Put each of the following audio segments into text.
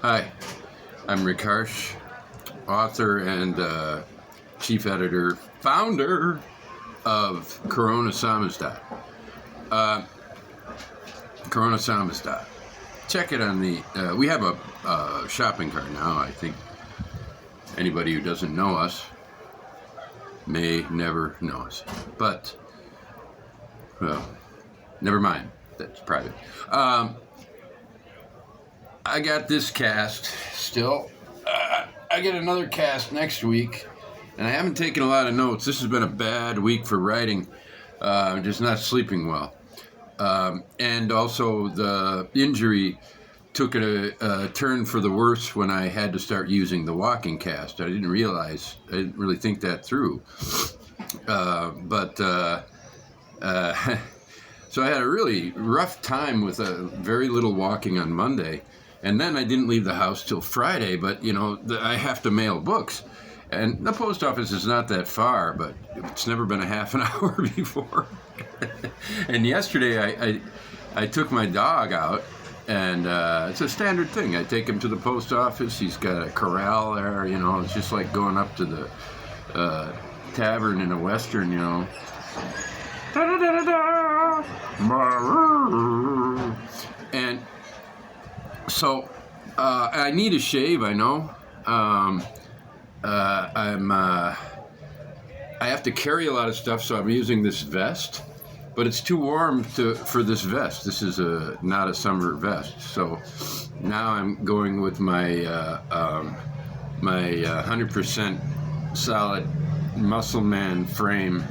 Hi, I'm Rick Harsh, author and chief editor, founder of Corona Samizdat. Corona Samizdat. Check it on the. We have a shopping cart now. I think anybody who doesn't know us may never know us, but well, never mind. That's private. I got this cast still. I get another cast next week, and I haven't taken a lot of notes. This has been a bad week for writing. I'm just not sleeping well. And also the injury took a turn for the worse when I had to start using the walking cast. I didn't really think that through. So I had a really rough time with very little walking on Monday. And then I didn't leave the house till Friday, but, I have to mail books. And the post office is not that far, but it's never been a half an hour before. And yesterday I took my dog out, and it's a standard thing. I take him to the post office. He's got a corral there, It's just like going up to the tavern in a Western, And so I need a shave, I know. I have to carry a lot of stuff, so I'm using this vest, but it's too warm for this vest. This is not a summer vest, so now I'm going with my 100% solid muscle man frame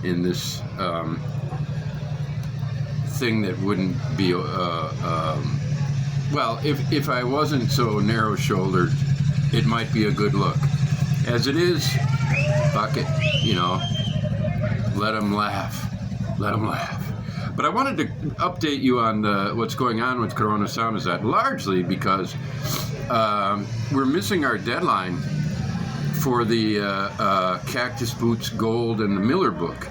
in this thing that wouldn't be well, if I wasn't so narrow-shouldered, it might be a good look. As it is, fuck it, let them laugh. Let them laugh. But I wanted to update you on what's going on with Corona Samizdat, largely because we're missing our deadline for the Cactus Boots Gold and the Miller book.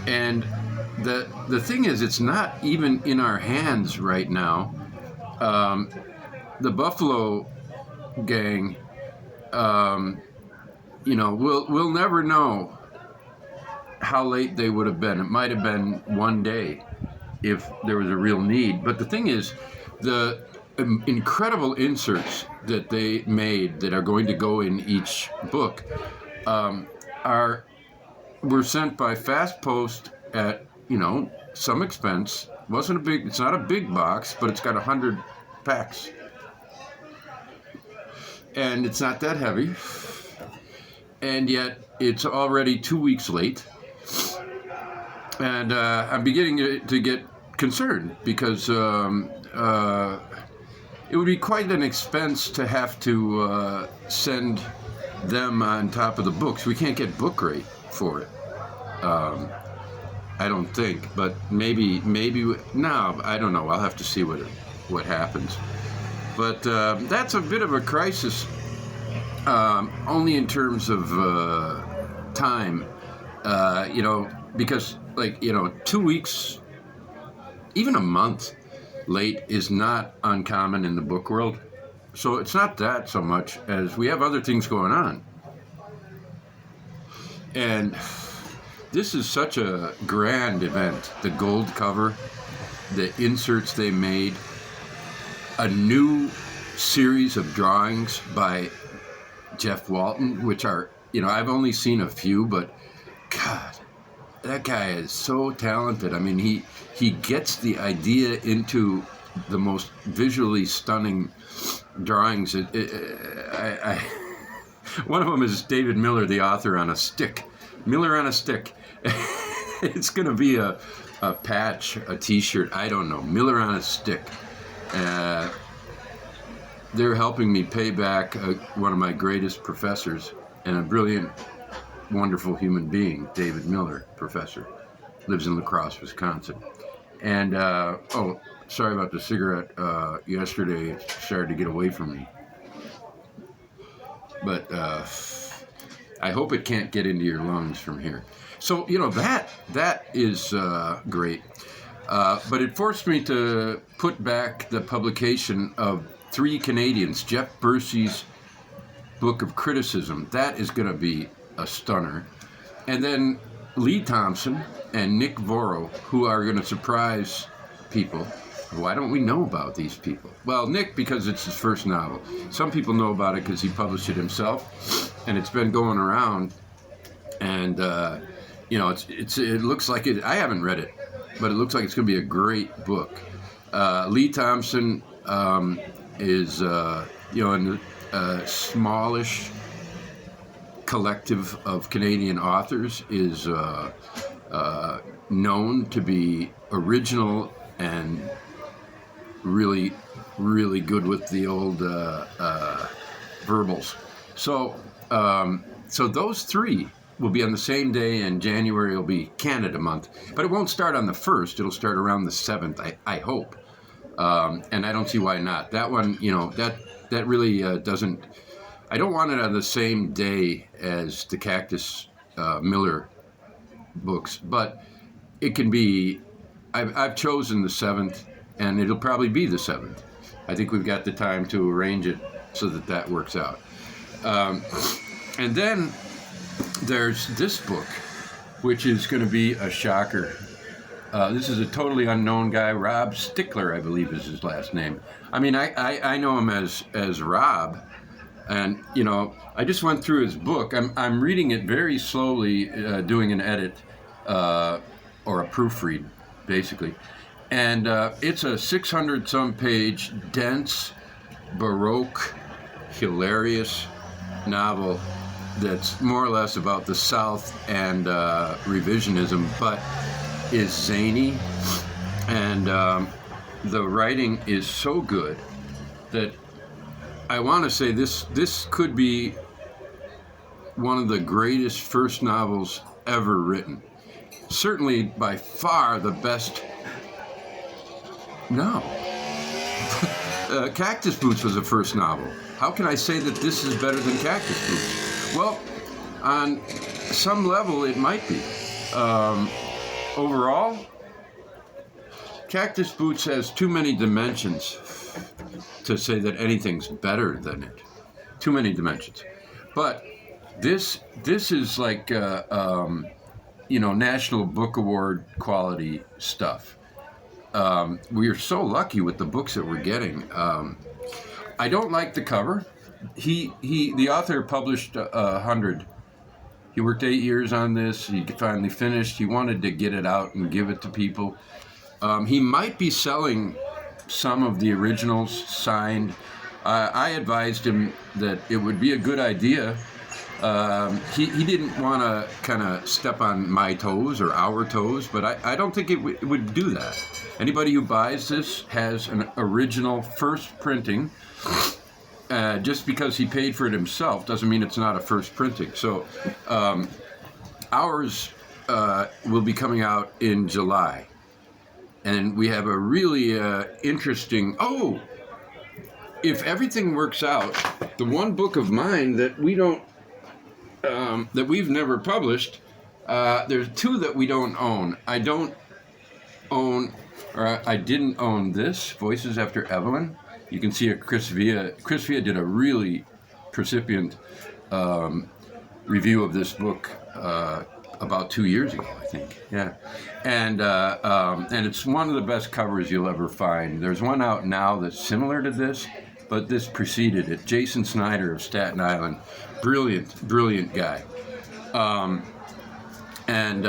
And the thing is, it's not even in our hands right now. The Buffalo gang, we'll never know how late they would have been. It might have been one day if there was a real need. But the thing is, the incredible inserts that they made that are going to go in each book were sent by fast post at some expense. It's not a big box, but it's got 100 packs. And it's not that heavy. And yet it's already 2 weeks late. And I'm beginning to get concerned because it would be quite an expense to have to send them on top of the books. We can't get book rate for it. I don't think, but maybe no, I don't know. I'll have to see what happens. But that's a bit of a crisis, only in terms of time, because 2 weeks, even a month late is not uncommon in the book world. So it's not that so much as we have other things going on. And this is such a grand event. The gold cover, the inserts they made, a new series of drawings by Jeff Walton, which are, I've only seen a few, but God, that guy is so talented. I mean, he gets the idea into the most visually stunning drawings. One of them is David Miller, the author, on a stick. Miller on a stick. It's going to be a patch, a t-shirt, I don't know. Miller on a stick. They're helping me pay back one of my greatest professors and a brilliant, wonderful human being, David Miller, professor. Lives in La Crosse, Wisconsin. And, sorry about the cigarette. Yesterday it started to get away from me. But I hope it can't get into your lungs from here. So, that is great. But it forced me to put back the publication of 3 Canadians, Jeff Bursey's book of criticism. That is going to be a stunner. And then Lee Thompson and Nick Voro, who are going to surprise people. Why don't we know about these people? Well, Nick, because it's his first novel. Some people know about it because he published it himself, and it's been going around. And it looks like it. I haven't read it, but it looks like it's going to be a great book. Lee Thompson is in a smallish collective of Canadian authors, is known to be original and really, really good with the old verbals. So those 3 will be on the same day, and January will be Canada month. But it won't start on the 1st. It'll start around the 7th, I hope. And I don't see why not. That one, that really doesn't... I don't want it on the same day as the Cactus Miller books, but it can be... I've chosen the 7th, and it'll probably be the 7th. I think we've got the time to arrange it so that works out. And then there's this book, which is going to be a shocker. This is a totally unknown guy, Rob Stickler, I believe is his last name. I mean, I know him as Rob, and I just went through his book. I'm reading it very slowly, doing an edit or a proofread, basically, and it's a 600-some page, dense, baroque, hilarious novel that's more or less about the South and revisionism, but is zany, and the writing is so good that I want to say this could be one of the greatest first novels ever written. Certainly by far the best. No. Cactus Boots was a first novel. How can I say that this is better than Cactus Boots? Well, on some level it might be. Overall, Cactus Boots has too many dimensions to say that anything's better than it. Too many dimensions. But this is like National Book Award quality stuff. We are so lucky with the books that we're getting. I don't like the cover. The author published 100. He worked 8 years on this. He finally finished. He wanted to get it out and give it to people. He might be selling some of the originals signed. I advised him that it would be a good idea. He didn't want to kind of step on my toes or our toes, but I don't think it would do that. Anybody who buys this has an original first printing. Just because he paid for it himself doesn't mean it's not a first printing. So ours will be coming out in July. And we have a really interesting... Oh! If everything works out, the one book of mine that we don't... that we've never published, there's 2 that we don't own. I don't own... or I didn't own this, Voices After Evelyn. You can see Chris Villa. Chris Villa did a really precipient review of this book about 2 years ago, I think. Yeah, and it's one of the best covers you'll ever find. There's one out now that's similar to this, but this preceded it. Jason Snyder of Staten Island, brilliant guy. And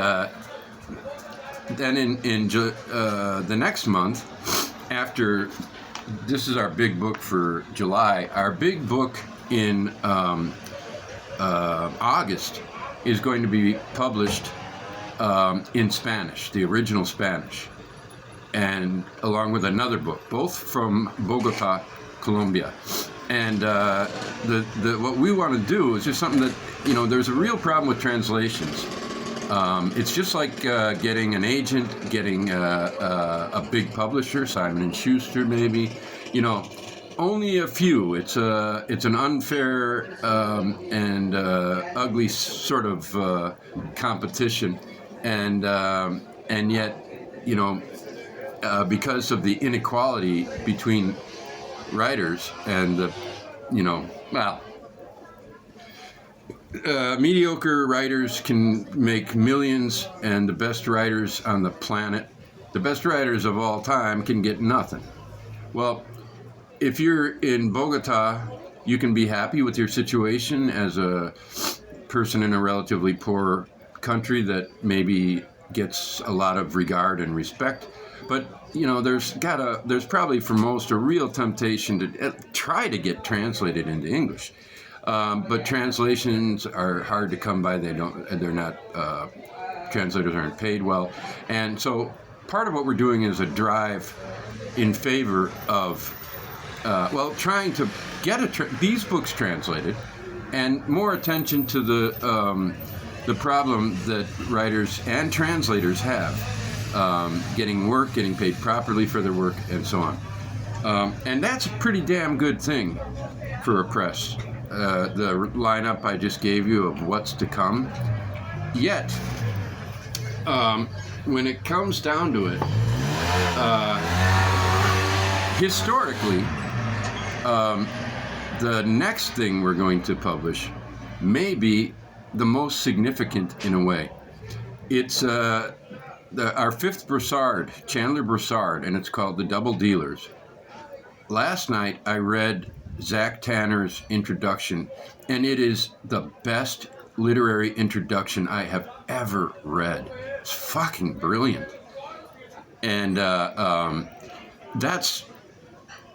then in the next month, after. This is our big book for July. Our big book in August is going to be published in Spanish, the original Spanish, and along with another book, both from Bogota, Colombia. And what we want to do is just something that, there's a real problem with translations. It's just like getting an agent, getting a big publisher, Simon & Schuster maybe. Only a few. It's an unfair and ugly sort of competition, and yet because of the inequality between writers and the, mediocre writers can make millions, and the best writers on the planet, the best writers of all time, can get nothing. Well, if you're in Bogota, you can be happy with your situation as a person in a relatively poor country that maybe gets a lot of regard and respect. But there's probably for most a real temptation to try to get translated into English. But translations are hard to come by. Translators aren't paid well. And so part of what we're doing is a drive in favor of, trying to get these books translated, and more attention to the problem that writers and translators have, getting work, getting paid properly for their work, and so on. And that's a pretty damn good thing for a press. The lineup I just gave you of what's to come. Yet, when it comes down to it, historically, the next thing we're going to publish may be the most significant in a way. It's our fifth Broussard, Chandler Broussard, and it's called The Double Dealers. Last night I read Zach Tanner's introduction, and it is the best literary introduction I have ever read. It's fucking brilliant. And that's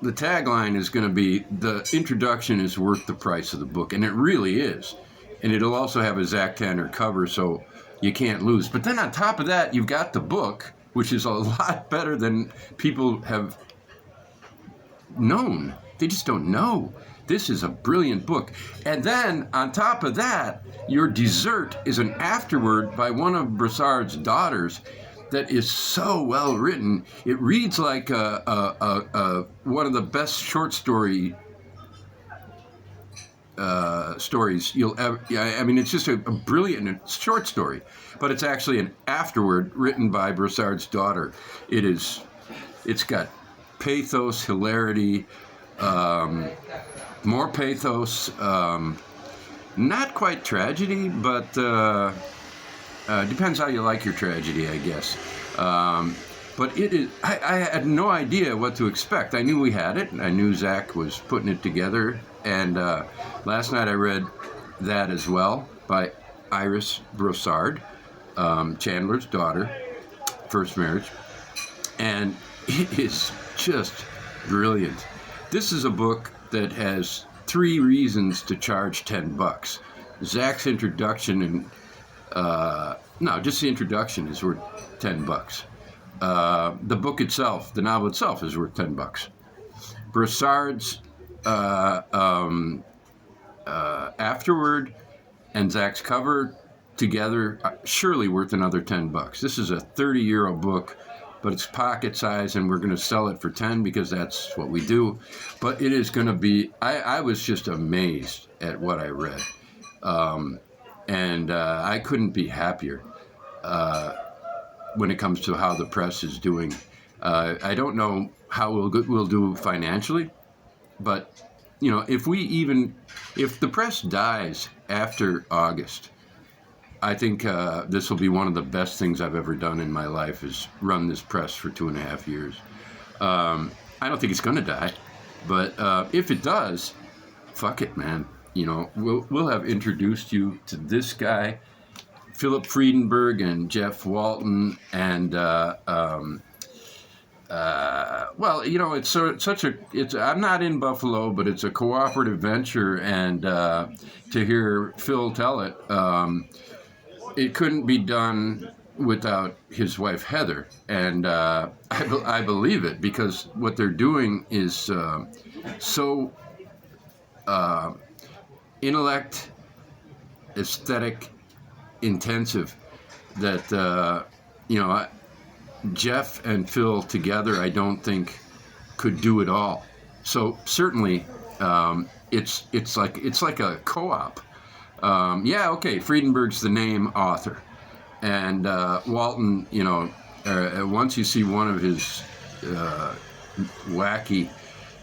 the tagline is going to be, the introduction is worth the price of the book, and it really is. And it'll also have a Zach Tanner cover, so you can't lose. But then on top of that, you've got the book, which is a lot better than people have known. They just don't know. This is a brilliant book. And then, on top of that, your dessert is an afterword by one of Broussard's daughters that is so well written. It reads like one of the best short stories you'll ever. I mean, it's just a brilliant short story, but it's actually an afterword written by Broussard's daughter. It's got pathos, hilarity. More pathos, not quite tragedy, but depends how you like your tragedy, I guess. But it is. I had no idea what to expect. I knew we had it. I knew Zach was putting it together. And last night I read that as well by Iris Broussard, Chandler's daughter, first marriage, and it is just brilliant. This is a book that has 3 reasons to charge $10. Zach's introduction and just the introduction is worth $10. The book itself, the novel itself, is worth $10. Broussard's afterword and Zach's cover together are surely worth another $10. This is a 30-euro book, but it's pocket size, and we're going to sell it for 10 because that's what we do. But it is going to be, I was just amazed at what I read. And I couldn't be happier when it comes to how the press is doing. I don't know how we'll do financially, but, if the press dies after August, I think this will be one of the best things I've ever done in my life, is run this press for 2.5 years. I don't think it's going to die, but if it does, fuck it, man. We'll have introduced you to this guy, Philip Friedenberg and Jeff Walton, and I'm not in Buffalo, but it's a cooperative venture, and to hear Phil tell it, it couldn't be done without his wife Heather, and I believe it, because what they're doing is so intellect, aesthetic, intensive that Jeff and Phil together, I don't think could do it all. So certainly, it's like a co-op. Friedenberg's the name author, and Walton, once you see one of his wacky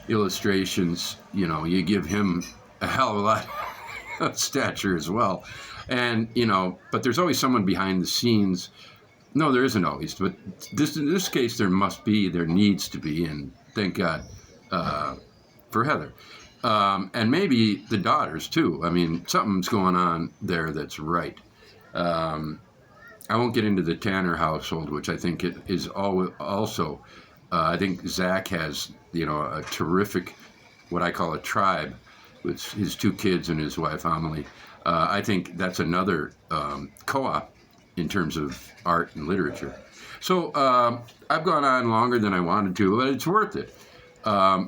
illustrations, you give him a hell of a lot of stature as well. And, but there's always someone behind the scenes. No, there isn't always, but in this case, there needs to be, and thank God for Heather. And maybe the daughters, too. I mean, something's going on there that's right. I won't get into the Tanner household, which I think it is also. I think Zach has, a terrific, what I call a tribe, with his 2 kids and his wife Amelie. I think that's another co-op in terms of art and literature. So I've gone on longer than I wanted to, but it's worth it.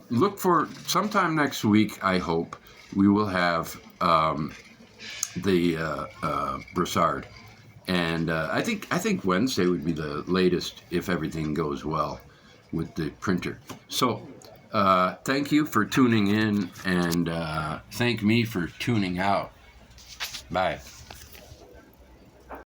Look for sometime next week. I hope we will have the Broussard. And I think Wednesday would be the latest if everything goes well with the printer. So thank you for tuning in, and thank me for tuning out. Bye.